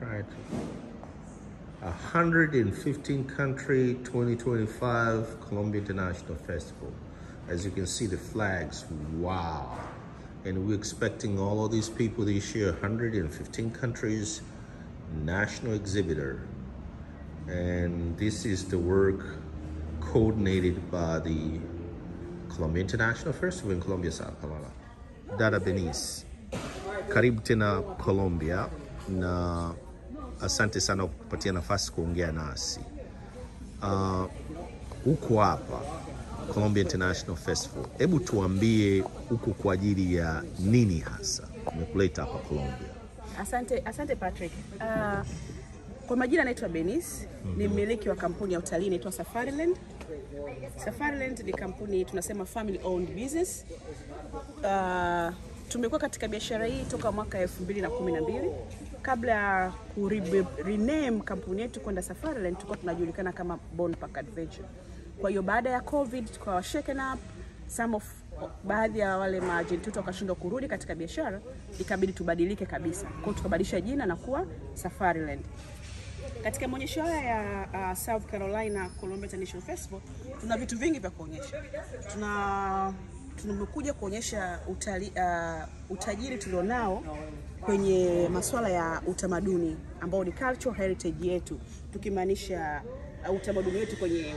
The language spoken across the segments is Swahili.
right. 115 country 2025 Colombia International Festival. As you can see the flags, wow. And we're expecting all of these people this year, 115 countries, national exhibitor. And this is the work coordinated by the Colombia International Festival in Colombia, South Carolina. Dada Benice, karibu tena Colombia, na asante sana kupatia nafasi kuongea nasi. Huko hapa Colombia International Festival, hebu tuambie huko kwa ajili ya nini hasa umekuleta hapa Colombia? Asante Patrick. Kwa majina naitwa Benice, ni mmiliki wa kampuni ya utalii inaitwa Safariland. Safariland ni kampuni tunasema family owned business. Tumekuwa katika biashara hii toka mwaka 2012. Kabla ya rename kampuni yetu kwenda Safariland, tulikuwa tunajulikana kama Bond Park Adventure. Kwa hiyo baada ya COVID tukawa shaken up, baadhi ya wale maagent wetu wakashindwa kurudi katika biashara, ikabidi tubadilike kabisa. Kwa hiyo tukabadilisha jina na kuwa Safariland. Katika maonyesho haya ya South Carolina Colombia International Festival, tuna vitu vingi vya kuonyesha. Tumekuja kuonyesha utajiri tulionao kwenye masuala ya utamaduni ambao ni cultural heritage yetu, tukimaanisha utamaduni wetu kwenye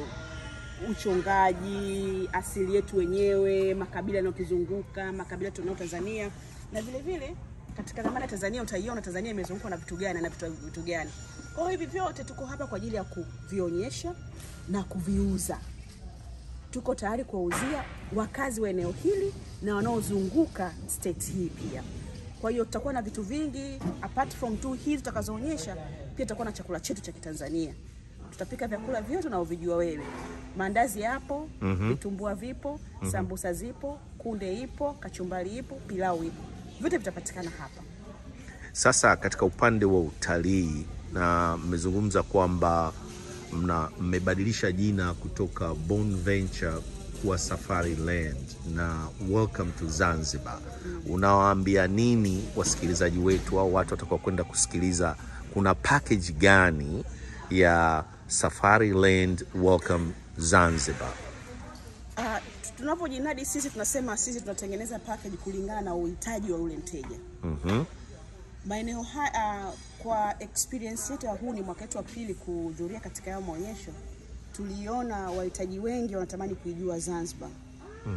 uchongaji, asili yetu wenyewe, makabila yanayotuzunguka, makabila tunao Tanzania, na vile vile katika ramani ya Tanzania utaiona Tanzania imezungukwa na vitu gani na vitu gani. Kwa hivi vyote tuko hapa kwa ajili ya kuvionyesha na kuviuza. Tuko tayari kuwauzia wakazi wa eneo hili na wanaozunguka state hii pia. Kwa hiyo tutakuwa na vitu vingi apart from tu hizi tutakazoonyesha, pia tutakuwa na chakula chetu cha Kitanzania. Tutapika vyakula vyote unavyojua wewe. Maandazi yapo, vitumbua vipo, sambusa zipo, kunde ipo, kachumbari ipo, pilau ipo. Vyote vitapatikana hapa. Sasa katika upande wa utalii, na mmezungumza kwamba mmebadilisha jina kutoka Bond Venture kuwa Safariland na Welcome to Zanzibar. Unawaambia nini wasikilizaji wetu au watu watakao kwenda kusikiliza, kuna package gani ya Safariland Welcome Zanzibar? Tunapojinadi sisi tunasema sisi tunatengeneza package kulingana na uhitaji wa ule mteja. Maeneo haya kwa experience yetu, huu ni mwaka wetu wa pili kuhudhuria katika haya maonyesho, tuliona wahitaji wengi wanatamani kuijua Zanzibar.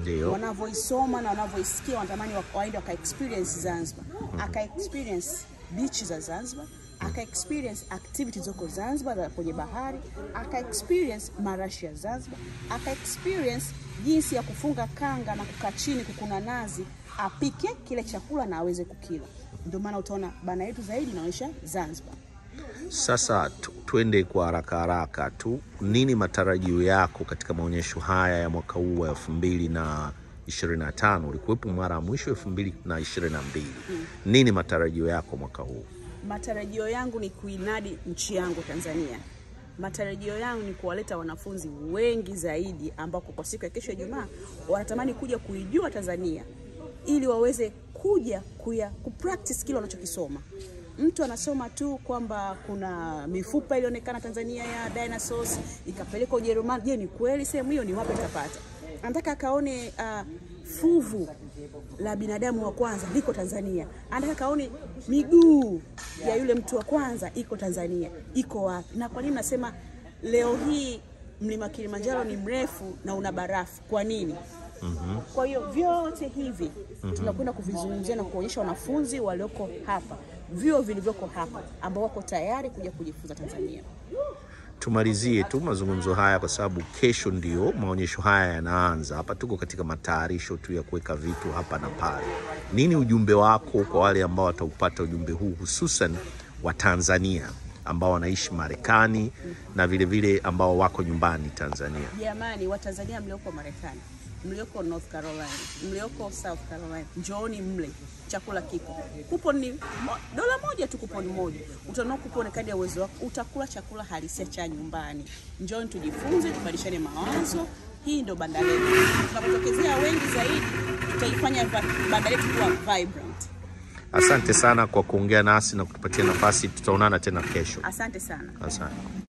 Ndio. Wanavyoisoma na wanavyoisikia wanatamani waende waka experience Zanzibar. Aka experience beach za Zanzibar, aka experience activities zoko Zanzibar kwenye bahari, aka experience marashi ya Zanzibar, aka experience jinsi ya kufunga kanga na kukaa chini kukuna nazi, apike kile chakula na aweze kukila. Ndio maana utaona bana yetu zaidi inaonyesha Zanzibar. Sasa tuende kwa haraka tu. Nini matarajio yako katika maonyesho haya ya mwaka huu wa 2025? Ulikuwepo mara mwisho 2022. Nini matarajio yako mwaka huu? Matarajio yangu ni kuinadi nchi yangu Tanzania. Matarajio yangu ni kuwaleta wanafunzi wengi zaidi ambao kwa siku ya kesho Ijumaa wanatamani kuja kuijua Tanzania ili waweze kuja kupractice kile wanachokisoma. Mtu anasoma tu kwamba kuna mifupa ilionekana Tanzania ya dinosaurs ikapelekwa Ujerumani. Je, ni kweli sehemu hiyo? Ni wapi utapata? Anataka akaone fuvu la binadamu wa kwanza liko Tanzania. Anataka kaone miguu ya yule mtu wa kwanza iko Tanzania. Iko wapi? Na kwa nini nasema leo hii mlima Kilimanjaro ni mrefu na una barafu? Kwa nini? Kwa hiyo vyote hivi tunakwenda kuvizungumzia na kuonyesha wanafunzi walioko hapa, vio vilivyoko hapa ambao wako tayari kuja kujifunza Tanzania. Tumalizie tu mazungumzo haya kwa sababu kesho ndio maonyesho haya yanaanza. Hapa tuko katika matayarisho tu ya kuweka vitu hapa na pale. Nini ujumbe wako kwa wale ambao wataupata ujumbe huu, hususan wa Tanzania ambao wanaishi Marekani na vile vile ambao wako nyumbani Tanzania? Jamani, wa Tanzania mlioko Marekani, mlioko North Carolina, mlioko South Carolina, njooni mle. Chakula kipo. Kupon ni $1 tu, kupon moja. Utanao kupon kadi ya uwezo wako, utakula chakula halisia cha nyumbani. Njooni tujifunze, tubadilishane mawazo. Hii ndio banda letu. Tunapotokezea wengi zaidi, tutaifanya banda letu kuwa vibrant. Asante sana kwa kuongea nasi na kutupatia nafasi. Tutaonana tena kesho. Asante sana. Asante.